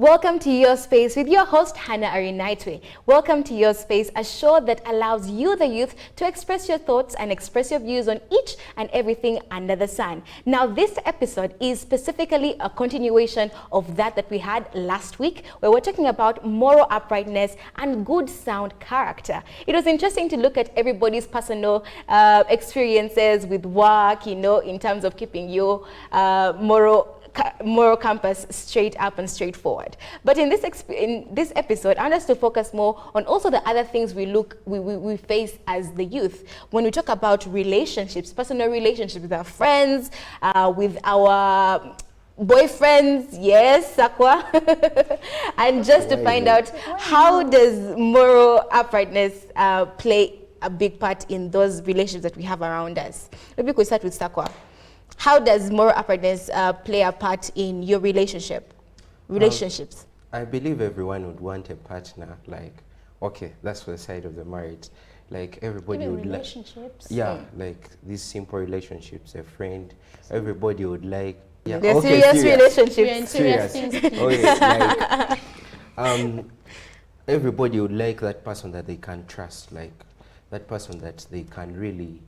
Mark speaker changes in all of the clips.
Speaker 1: Welcome to Your Space with your host, Hannah Arinaitwe. Welcome to Your Space, a show that allows you, the youth, to express your thoughts and express your views on each and everything under the sun. Now, this episode is specifically a continuation of that we had last week, where we're talking about moral uprightness and good sound character. It was interesting to look at everybody's personal experiences with work, you know, in terms of keeping your moral compass straight up and straightforward. But in this episode, I want us to focus more on also the other things we face as the youth when we talk about relationships, personal relationships with our friends, with our boyfriends, yes, Sakwa, and just to find out how does moral uprightness play a big part in those relationships that we have around us. Maybe we could start with Sakwa. How does moral uprightness play a part in your relationships?
Speaker 2: I believe everyone would want a partner, like, okay, that's for the side of the marriage. Like everybody
Speaker 3: even
Speaker 2: would
Speaker 3: relationships.
Speaker 2: like these simple relationships, a friend, everybody would like. Yeah,
Speaker 1: They're
Speaker 2: okay,
Speaker 1: serious relationships.
Speaker 3: We're in serious things.
Speaker 2: Oh yes, like, everybody would like that person that they can trust, like that person that they can really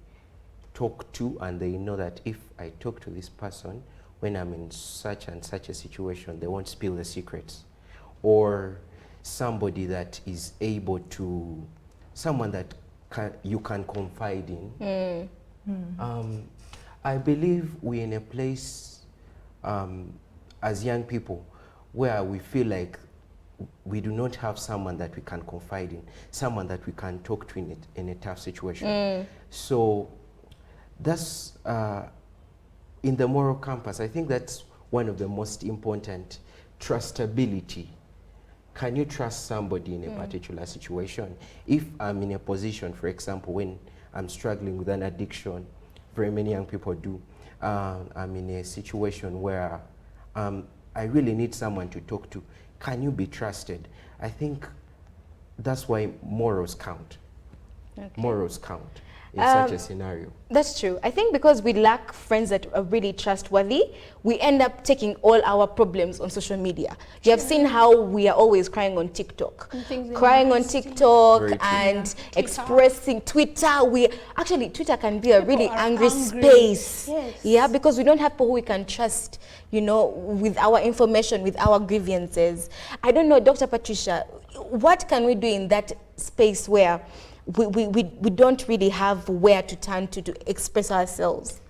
Speaker 2: talk to, and they know that if I talk to this person when I'm in such and such a situation, they won't spill the secrets. Or somebody that is able to, someone that you can confide in. I believe we're in a place as young people where we feel like we do not have someone that we can confide in, someone that we can talk to in a tough situation. So that's in the moral compass. I think that's one of the most important, trustability. Can you trust somebody in a particular situation? If I'm in a position, for example, when I'm struggling with an addiction, very many young people do, I'm in a situation where I really need someone to talk to. Can you be trusted? I think that's why morals count. Okay. Morals count in such a scenario.
Speaker 1: That's true. I think because we lack friends that are really trustworthy, we end up taking all our problems on social media. You have seen how we are always crying on TikTok. Crying on TikTok and expressing Twitter. Actually, Twitter can be a really angry space. Yes. Yeah, because we don't have people who we can trust, you know, with our information, with our grievances. I don't know, Dr. Patricia, what can we do in that space where we don't really have where to turn to express ourselves?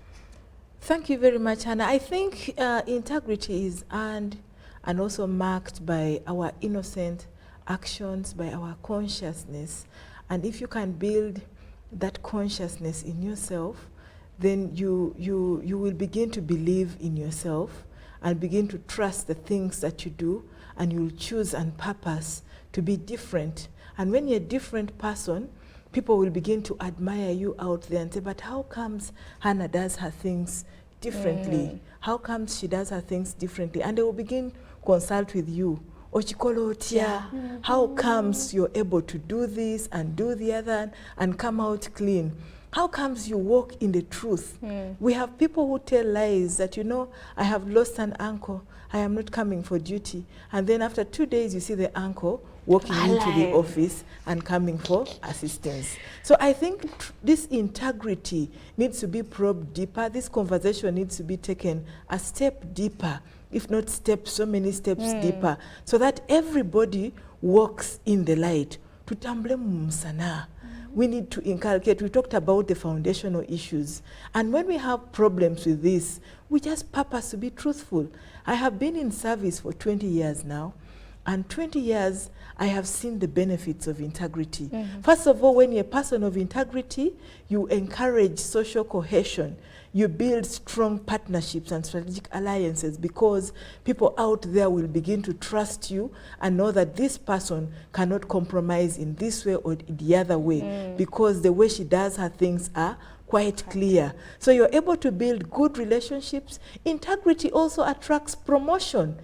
Speaker 4: Thank you very much, Hannah. I think integrity is earned and also marked by our innocent actions, by our consciousness. And if you can build that consciousness in yourself, then you will begin to believe in yourself and begin to trust the things that you do, and you'll choose and purpose to be different. And when you're a different person, people will begin to admire you out there and say, but how comes Hannah does her things differently? How comes she does her things differently? And they will begin to consult with you. How comes you're able to do this and do the other and come out clean? How comes you walk in the truth? We have people who tell lies that, you know, I have lost an uncle, I am not coming for duty. And then after 2 days, you see the uncle walking into the office and coming for assistance. So I think this integrity needs to be probed deeper. This conversation needs to be taken a step deeper, if not so many steps deeper, so that everybody walks in the light. We need to inculcate. We talked about the foundational issues. And when we have problems with this, we just purpose to be truthful. I have been in service for 20 years now. And 20 years, I have seen the benefits of integrity. First of all, when you're a person of integrity, you encourage social cohesion. You build strong partnerships and strategic alliances, because people out there will begin to trust you and know that this person cannot compromise in this way or the other way, because the way she does her things are quite clear. So you're able to build good relationships. Integrity also attracts promotion.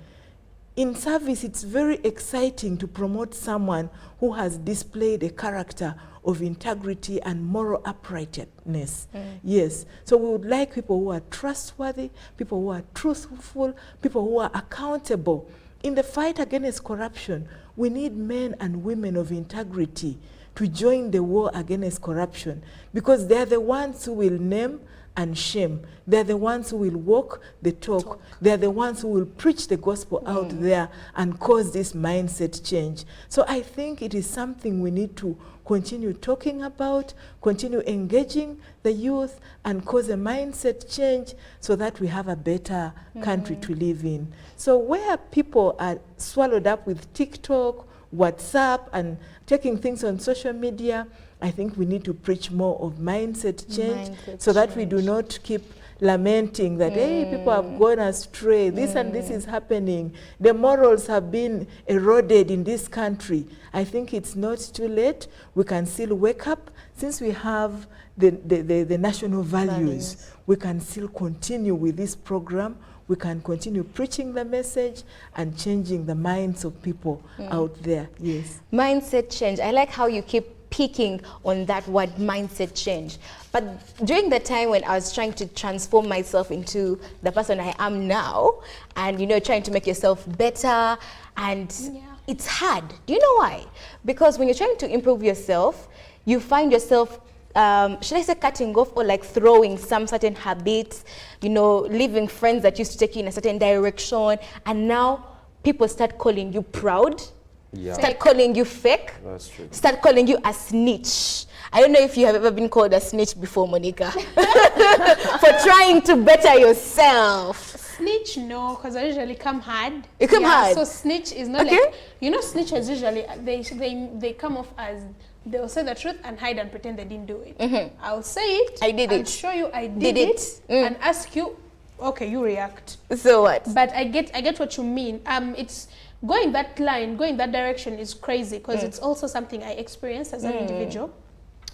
Speaker 4: In service, it's very exciting to promote someone who has displayed a character of integrity and moral uprightness. Yes, so we would like people who are trustworthy, people who are truthful, people who are accountable. in the fight against corruption, we need men and women of integrity to join the war against corruption, because they are the ones who will name and shame. They're the ones who will walk the talk. They're the ones who will preach the gospel out there and cause this mindset change. So I think it is something we need to continue talking about, continue engaging the youth, and cause a mindset change so that we have a better country to live in. So where people are swallowed up with TikTok, WhatsApp, and taking things on social media, I think we need to preach more of mindset change so that we do not keep lamenting that, hey, people have gone astray, this and this is happening, the morals have been eroded in this country. I think it's not too late. We can still wake up. Since we have the national values, we can still continue with this program. We can continue preaching the message and changing the minds of people out there. Yes.
Speaker 1: Mindset change. I like how you keep picking on that word, mindset change. But during the time when I was trying to transform myself into the person I am now, and you know, trying to make yourself better, and it's hard. Do you know why? Because when you're trying to improve yourself, you find yourself should I say cutting off, or like throwing some certain habits, you know, leaving friends that used to take you in a certain direction, and now people start calling you proud. Start calling you fake. That's true. Start calling you a snitch. I don't know if you have ever been called a snitch before, Monica, for trying to better yourself.
Speaker 3: Snitch, no, because I usually come hard.
Speaker 1: You come hard.
Speaker 3: So snitch is not like, you know, snitches usually they come off as they'll say the truth and hide and pretend they didn't do it. I'll say it. I did it. I'll show you I did it and ask you. Okay, you react.
Speaker 1: So what?
Speaker 3: But I get what you mean. It's going that line, going that direction is crazy, because it's also something I experienced as an individual.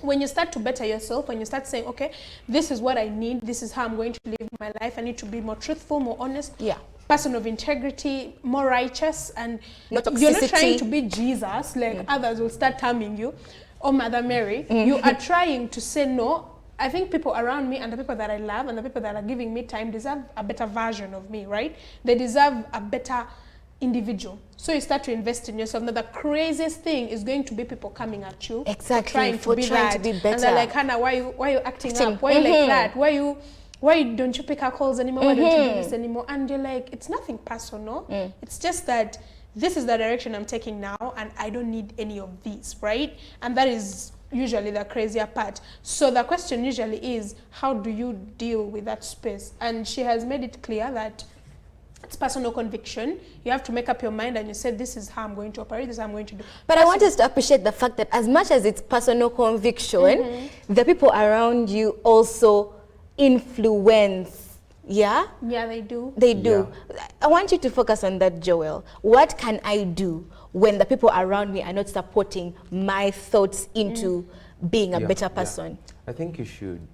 Speaker 3: When you start to better yourself, when you start saying, okay, this is what I need, this is how I'm going to live my life, I need to be more truthful, more honest, person of integrity, more righteous, and
Speaker 1: no toxicity.
Speaker 3: You're not trying to be Jesus, like others will start terming you, or Mother Mary. You are trying to say no. I think people around me and the people that I love and the people that are giving me time deserve a better version of me, right? They deserve a better individual. So you start to invest in yourself. Now the craziest thing is going to be people coming at you
Speaker 1: for
Speaker 3: trying to be better.
Speaker 1: And
Speaker 3: they're like, Hannah, why you acting up? Why you like that? Why don't you pick our calls anymore? Why don't you do this anymore? And you're like, it's nothing personal. It's just that this is the direction I'm taking now, and I don't need any of these, right? And that is usually the crazier part. So the question usually is, how do you deal with that space? And she has made it clear that it's personal conviction. You have to make up your mind and you say, this is how I'm going to operate, this is how I'm going to do.
Speaker 1: But I want us to appreciate the fact that as much as it's personal conviction, the people around you also influence. Yeah?
Speaker 3: Yeah, they do.
Speaker 1: They do. Yeah. I want you to focus on that, Joel. What can I do when the people around me are not supporting my thoughts into being a better person?
Speaker 2: I think you should,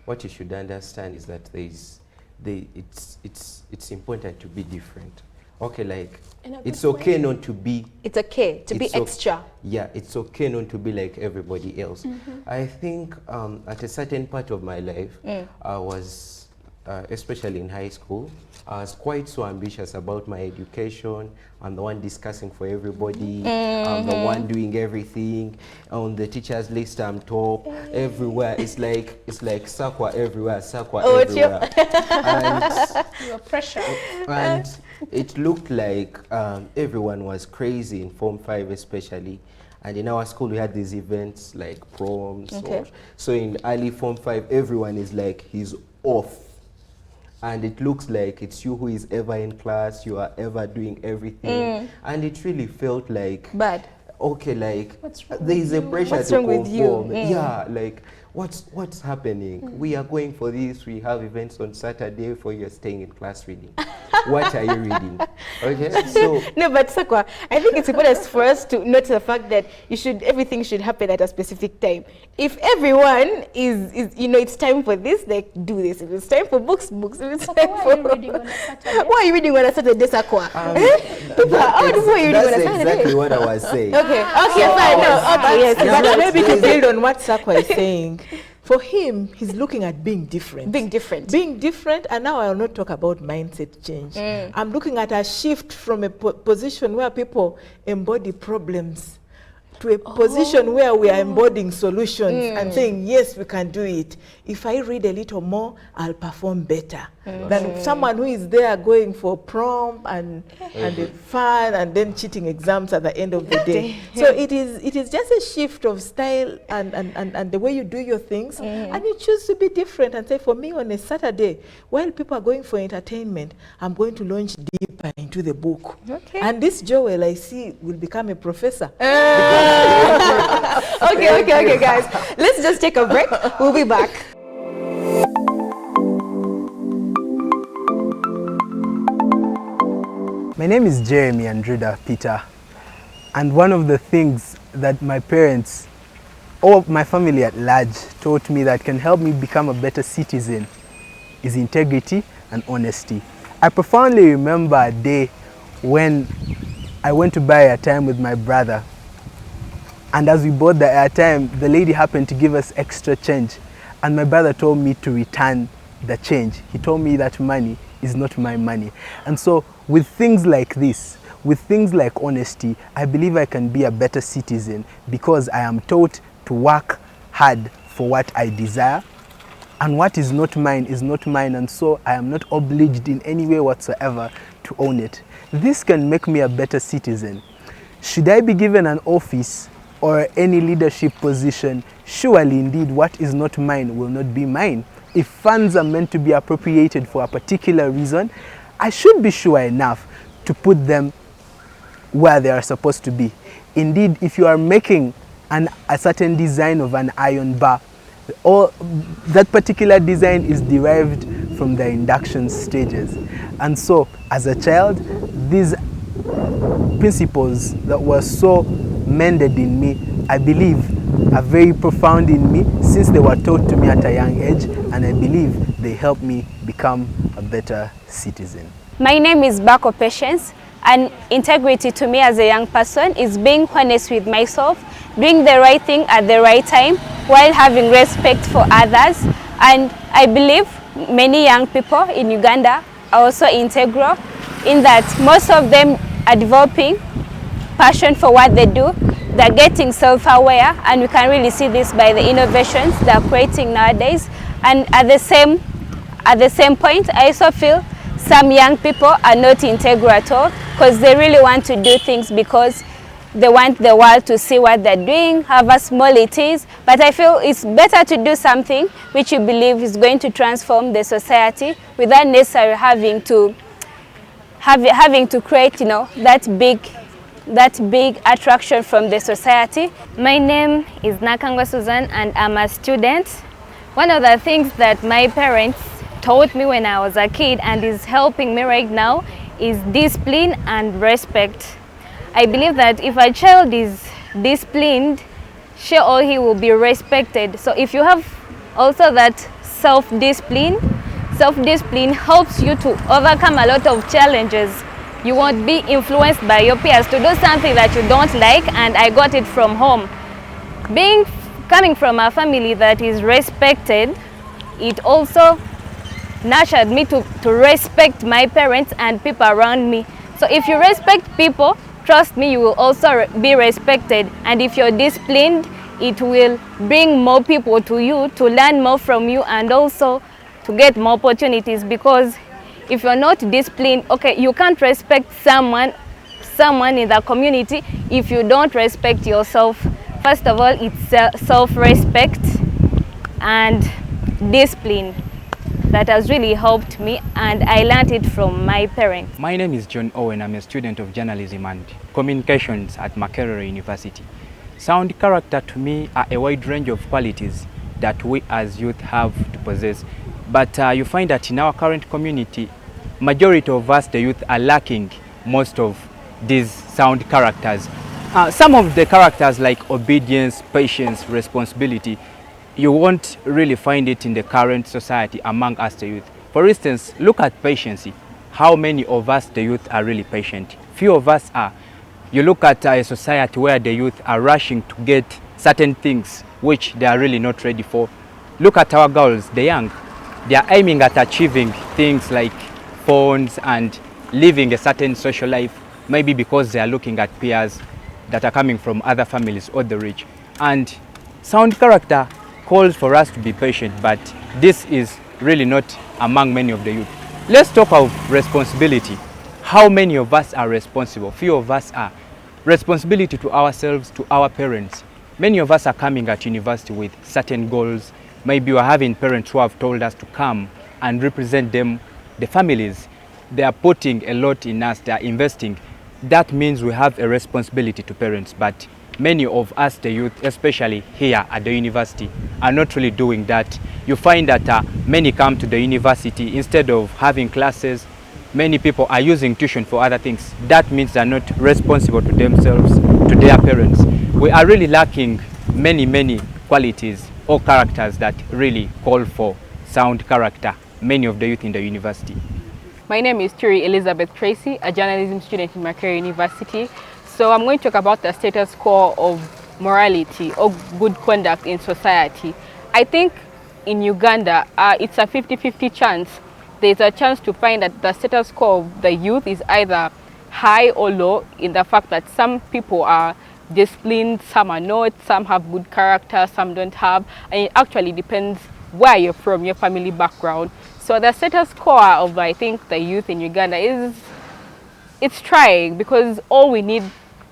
Speaker 2: what you should understand is that it's important to be different. Okay, like, it's okay not to be...
Speaker 1: It's okay to be extra.
Speaker 2: Yeah, it's okay not to be like everybody else. I think at a certain part of my life, I was... especially in high school, I was quite so ambitious about my education. I'm the one discussing for everybody. I'm the one doing everything. On the teacher's list, I'm top. Everywhere, it's like Sakwa everywhere, Sakwa everywhere. And
Speaker 3: your pressure.
Speaker 2: And it looked like everyone was crazy in Form 5 especially. And in our school, we had these events like proms. So in early Form 5, everyone is like, he's off. And it looks like it's you who is ever in class, you are ever doing everything. And it really felt like...
Speaker 1: Bad.
Speaker 2: Okay, like, there is a pressure to conform. Yeah, like, what's happening? We are going for this, we have events on Saturday for you're staying in class reading. What are you reading? Okay, so...
Speaker 1: No, but Sakwa, I think it's important for us to note the fact that everything should happen at a specific time. If everyone is you know, it's time for this, like, do this. If it's time for books. If it's time for... Why are you reading on a Saturday, Sakwa?
Speaker 2: That's exactly what I was saying.
Speaker 1: Okay, fine. No, okay, yes.
Speaker 4: But maybe to build on what Sakwa is saying, For him, he's looking at being different.
Speaker 1: Being different.
Speaker 4: Being different, and now I will not talk about mindset change. I'm looking at a shift from a position where people embody problems to a position where we are embodying solutions and saying, yes, we can do it. If I read a little more, I'll perform better than someone who is there going for prom and the fun and then cheating exams at the end of the day. So it is just a shift of style and the way you do your things, and you choose to be different and say, for me on a Saturday, while people are going for entertainment, I'm going to launch deeper into the book. Okay. And this Joel I see will become a professor.
Speaker 1: Okay, guys. Let's just take a break. We'll be back.
Speaker 5: My name is Jeremy Andrida Peter, and one of the things that my parents or my family at large taught me that can help me become a better citizen is integrity and honesty. I profoundly remember a day when I went to buy airtime with my brother. And as we bought the airtime, the lady happened to give us extra change. And my brother told me to return the change. He told me that money is not my money. And so with things like this, with things like honesty, I believe I can be a better citizen because I am taught to work hard for what I desire. And what is not mine is not mine. And so I am not obliged in any way whatsoever to own it. This can make me a better citizen. Should I be given an office or any leadership position, surely indeed what is not mine will not be mine. If funds are meant to be appropriated for a particular reason, I should be sure enough to put them where they are supposed to be. Indeed, if you are making a certain design of an iron bar, or that particular design is derived from the induction stages. And so, as a child, these principles that were so mended in me, I believe are very profound in me since they were taught to me at a young age, and I believe they help me become a better citizen.
Speaker 6: My name is Bako Patience, and integrity to me as a young person is being honest with myself, doing the right thing at the right time while having respect for others. And I believe many young people in Uganda are also integral in that most of them are developing passion for what they do. They're getting self-aware, and we can really see this by the innovations they're creating nowadays. And at the same point, I also feel some young people are not integral at all because they really want to do things because they want the world to see what they're doing, however small it is. But I feel it's better to do something which you believe is going to transform the society without necessarily having to create, that big attraction from the society.
Speaker 7: My name is Nakangwa Susan, and I'm a student. One of the things that my parents taught me when I was a kid and is helping me right now is discipline and respect. I believe that if a child is disciplined, she or he will be respected. So if you have also that self-discipline helps you to overcome a lot of challenges. You won't be influenced by your peers to do something that you don't like, and I got it from home. Coming from a family that is respected, it also nurtured me to respect my parents and people around me. So if you respect people, trust me, you will also be respected. And if you're disciplined, it will bring more people to you to learn more from you and also to get more opportunities. Because if you're not disciplined, okay, you can't respect someone in the community if you don't respect yourself. First of all, it's self-respect and discipline that has really helped me, and I learned it from my parents.
Speaker 8: My name is John Owen. I'm a student of journalism and communications at Makerere University. Sound character to me are a wide range of qualities that we as youth have to possess. But you find that in our current community, majority of us, the youth, are lacking most of these sound characters. Some of the characters like obedience, patience, responsibility, you won't really find it in the current society among us, the youth. For instance, look at patience. How many of us, the youth, are really patient? Few of us are. You look at a society where the youth are rushing to get certain things which they are really not ready for. look at our girls, the young. They are aiming at achieving things like phones and living a certain social life, maybe because they are looking at peers that are coming from other families or the rich. And sound character calls for us to be patient, but this is really not among many of the youth. Let's talk of responsibility. How many of us are responsible? Few of us are. Responsibility to ourselves, to our parents. Many of us are coming at university with certain goals. Maybe we're having parents who have told us to come and represent them, the families. They are putting a lot in us, they are investing. That means we have a responsibility to parents, but many of us, the youth, especially here at the university, are not really doing that. You find that many come to the university, instead of having classes, many people are using tuition for other things. That means they're not responsible to themselves, to their parents. We are really lacking many qualities or characters that really call for sound character, many of the youth in the university.
Speaker 9: My name is Turi Elizabeth Tracy, a journalism student in Makerere University. So I'm going to talk about the status quo of morality or good conduct in society. I think in Uganda, it's a 50-50 chance. There's a chance to find that the status quo of the youth is either high or low, in the fact that some people are disciplined, some are not, some have good character, some don't have, and it actually depends where you're from, your family background. So the status quo of, I think, the youth in Uganda it's trying, because all we need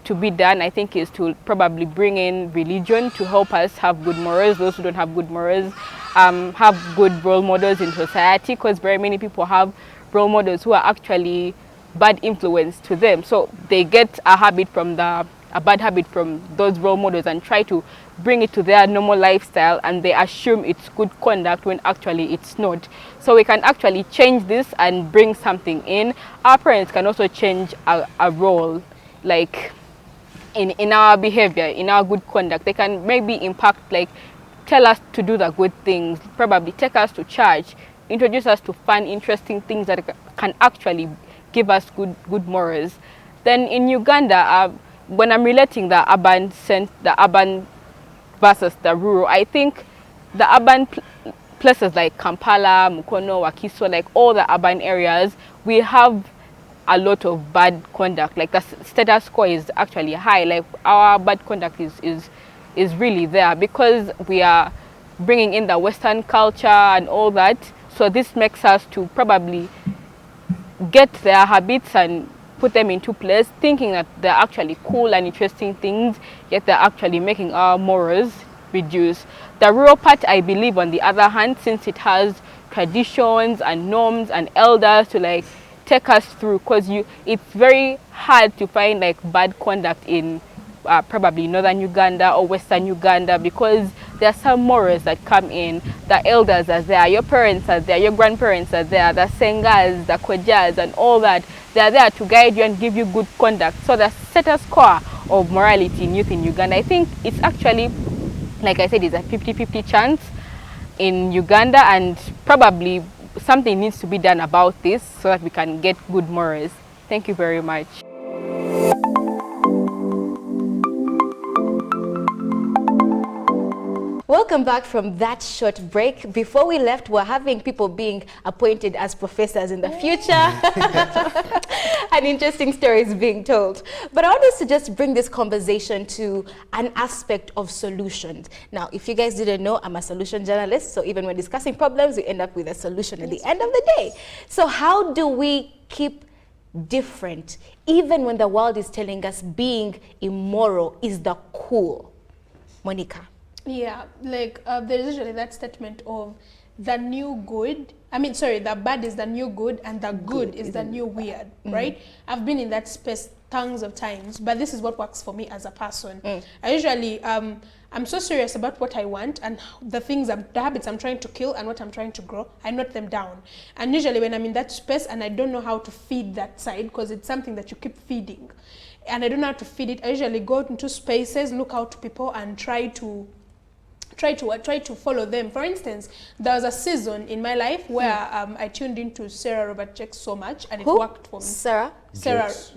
Speaker 9: to be done, I think, is to probably bring in religion to help us have good morals. Those who don't have good morals, have good role models in society, because very many people have role models who are actually bad influence to them. So they get a bad habit from those role models and try to bring it to their normal lifestyle, and they assume it's good conduct when actually it's not. So we can actually change this and bring something in. Our parents can also change a role, like in our behavior, in our good conduct. They can maybe impact, like tell us to do the good things, probably take us to church, introduce us to fun, interesting things that can actually give us good morals. Then in Uganda, when I'm relating the urban versus the rural, I think the urban places like Kampala, Mukono, Wakiso, like all the urban areas, we have a lot of bad conduct. Like the status quo is actually high. Like our bad conduct is really there, because we are bringing in the Western culture and all that. So this makes us to probably get their habits and put them into place, thinking that they're actually cool and interesting things, yet they're actually making our morals reduce. The rural part, I believe, on the other hand, since it has traditions and norms and elders to like take us through, because it's very hard to find like bad conduct in probably northern Uganda or western Uganda, because there are some morals that come in. The elders are there, your parents are there, your grandparents are there, the sengas, the kojas and all that. They are there to guide you and give you good conduct. So the status quo of morality in youth in Uganda, I think it's actually, like I said, it's a 50-50 chance in Uganda, and probably something needs to be done about this so that we can get good morals. Thank you very much.
Speaker 1: Welcome back from that short break. Before we left, we're having people being appointed as professors in the future. And interesting stories being told. But I want us to just bring this conversation to an aspect of solutions. Now, if you guys didn't know, I'm a solution journalist. So even when discussing problems, we end up with a solution at the end of the day. So how do we keep different, even when the world is telling us being immoral is the cool? Monica.
Speaker 3: Yeah, like there's usually that statement of the new good. The bad is the new good, and the good is the new weird, right? I've been in that space tons of times, but this is what works for me as a person. I usually, I'm so serious about what I want and the habits I'm trying to kill and what I'm trying to grow. I note them down. And usually when I'm in that space and I don't know how to feed that side, because it's something that you keep feeding, and I don't know how to feed it, I usually go into spaces, look out to people and try to follow them. For instance, there was a season in my life where I tuned into Sarah Robert Jakes so much, and it worked for me.
Speaker 1: Sarah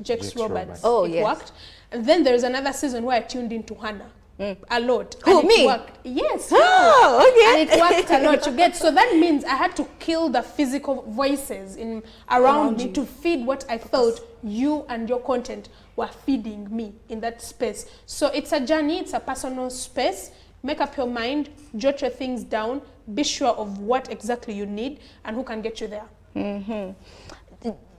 Speaker 3: Jakes Roberts.
Speaker 1: Oh,
Speaker 3: it
Speaker 1: yes.
Speaker 3: worked. And then there's another season where I tuned into Hannah. a lot.
Speaker 1: Who,
Speaker 3: and
Speaker 1: me?
Speaker 3: It worked. Yes.
Speaker 1: Oh, okay.
Speaker 3: And it worked a lot. You get, so that means I had to kill the physical voices around me to feed what I felt you and your content were feeding me in that space. So it's a journey, it's a personal space. Make up your mind, jot your things down, be sure of what exactly you need and who can get you there.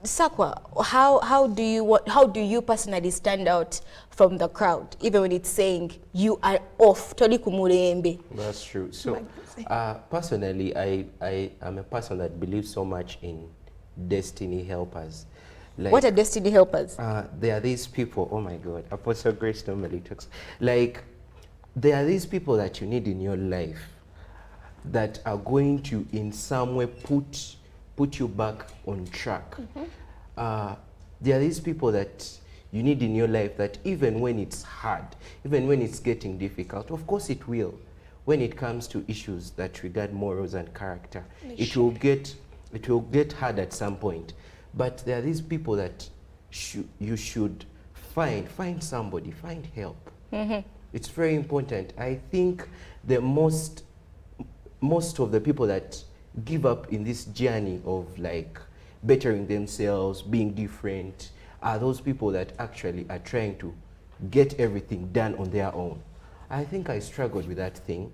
Speaker 1: Sakwa, how do you personally stand out from the crowd, even when it's saying you are off?
Speaker 2: That's true. So personally, I am a person that believes so much in destiny helpers. Like,
Speaker 1: what are destiny helpers?
Speaker 2: There are these people, oh my God, Apostle Grace normally talks. Like, there are these people that you need in your life that are going to in some way put you back on track. There are these people that you need in your life that even when it's hard, even when it's getting difficult, of course it will, when it comes to issues that regard morals and character, it will get hard at some point. But there are these people that you should find somebody, find help. It's very important. I think the most of the people that give up in this journey of like bettering themselves, being different, are those people that actually are trying to get everything done on their own. I think I struggled with that thing.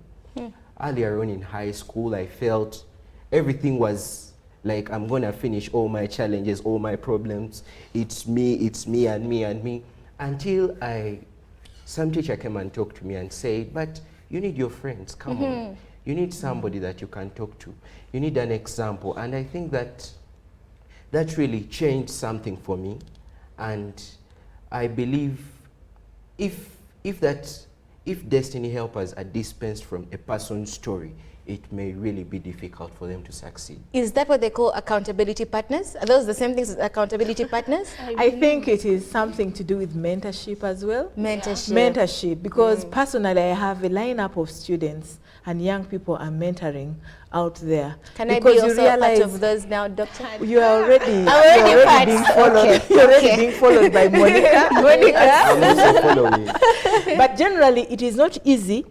Speaker 2: Earlier on in high school, I felt everything was like, I'm gonna finish all my challenges, all my problems. It's me and me and me. Until some teacher came and talked to me and said, but you need your friends, come on. You need somebody that you can talk to. You need an example. And I think that really changed something for me. And I believe if destiny helpers are dispensed from a person's story, it may really be difficult for them to succeed.
Speaker 1: Is that what they call accountability partners? Are those the same things as accountability partners?
Speaker 4: I think it is something to do with mentorship as well.
Speaker 1: Mentorship.
Speaker 4: Mentorship, because personally I have a lineup of students and young people I'm mentoring out there.
Speaker 1: Can I be also part of those now, Doctor?
Speaker 4: You are already,
Speaker 1: being
Speaker 4: followed.
Speaker 1: Okay.
Speaker 4: You're already being followed by Monica.
Speaker 2: I'm also following.
Speaker 4: But generally, it is not easy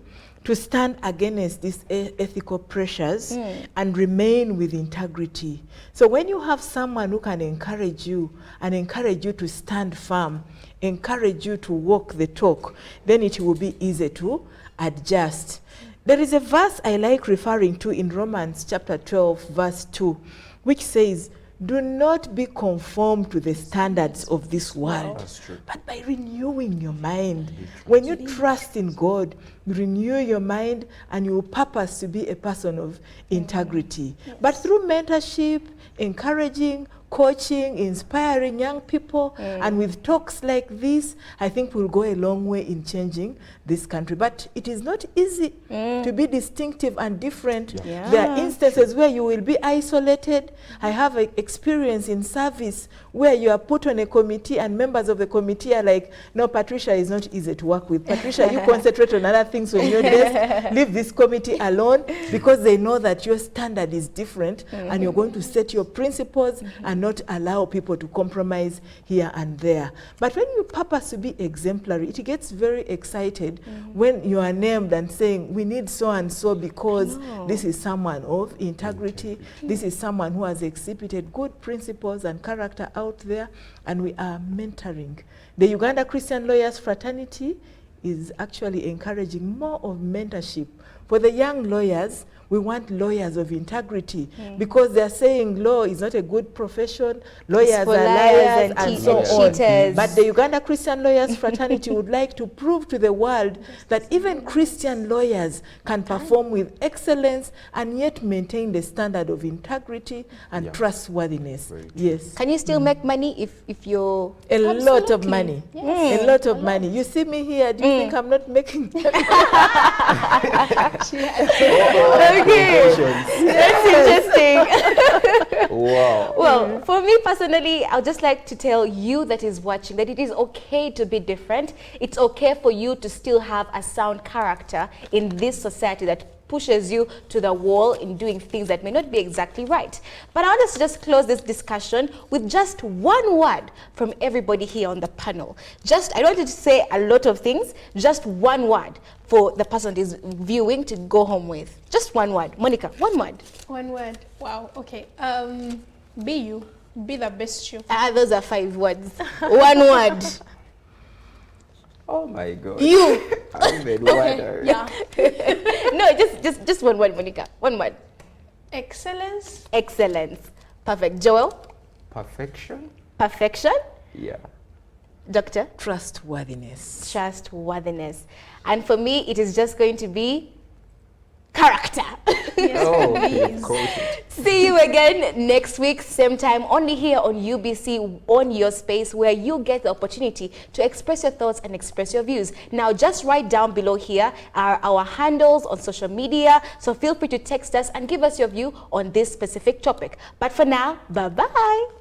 Speaker 4: to stand against these ethical pressures and remain with integrity. So when you have someone who can encourage you and encourage you to stand firm, encourage you to walk the talk, then it will be easy to adjust. There is a verse I like referring to in Romans chapter 12, verse 2, which says, do not be conformed to the standards of this world, but by renewing your mind. When you trust in God, you renew your mind and you purpose to be a person of integrity. But through mentorship, encouraging, coaching, inspiring young people, and with talks like this, I think we'll go a long way in changing this country. But it is not easy to be distinctive and different. There are instances where you will be isolated. I have an experience in service where you are put on a committee and members of the committee are like, no, Patricia is not easy to work with. Patricia, you concentrate on other things on your desk. Leave this committee alone, because they know that your standard is different and you're going to set your principles and not allow people to compromise here and there. But when you purpose to be exemplary, it gets very excited when you are named and saying, we need so and so because this is someone of integrity, this is someone who has exhibited good principles and character out there, and we are mentoring. The Uganda Christian Lawyers Fraternity is actually encouraging more of mentorship. For the young lawyers, we want lawyers of integrity, because they're saying law is not a good profession, lawyers are liars and so on.
Speaker 1: Cheaters.
Speaker 4: But the Uganda Christian Lawyers Fraternity would like to prove to the world that even Christian lawyers can perform with excellence and yet maintain the standard of integrity and trustworthiness. Yes.
Speaker 1: Can you still make money if you're...
Speaker 4: A lot of money. A lot of money. You see me here, do you think I'm not making
Speaker 1: Okay, that's interesting.
Speaker 2: Wow.
Speaker 1: Well, for me personally, I'd just like to tell you that is watching that it is okay to be different. It's okay for you to still have a sound character in this society that pushes you to the wall in doing things that may not be exactly right. But I want us to just close this discussion with just one word from everybody here on the panel. Just, I don't want you to say a lot of things, just one word for the person who is viewing to go home with. Just one word. Monica, one word.
Speaker 3: One word. Wow, okay. Be you. Be the best you.
Speaker 1: Those are 5 words. One word.
Speaker 2: Oh my God.
Speaker 1: You.
Speaker 2: I'm in water.
Speaker 3: Yeah.
Speaker 1: No, just one word, Monica. One word.
Speaker 3: Excellence.
Speaker 1: Excellence. Perfect. Joel?
Speaker 2: Perfection?
Speaker 1: Perfection.
Speaker 2: Yeah.
Speaker 1: Doctor?
Speaker 4: Trustworthiness.
Speaker 1: Trustworthiness. And for me, it is just going to be character.
Speaker 3: Yes,
Speaker 2: Oh,
Speaker 3: please.
Speaker 2: okay.
Speaker 1: See you again next week, same time, only here on UBC, on your space, where you get the opportunity to express your thoughts and express your views. Now, just write down below here are our handles on social media, so feel free to text us and give us your view on this specific topic. But for now, bye-bye.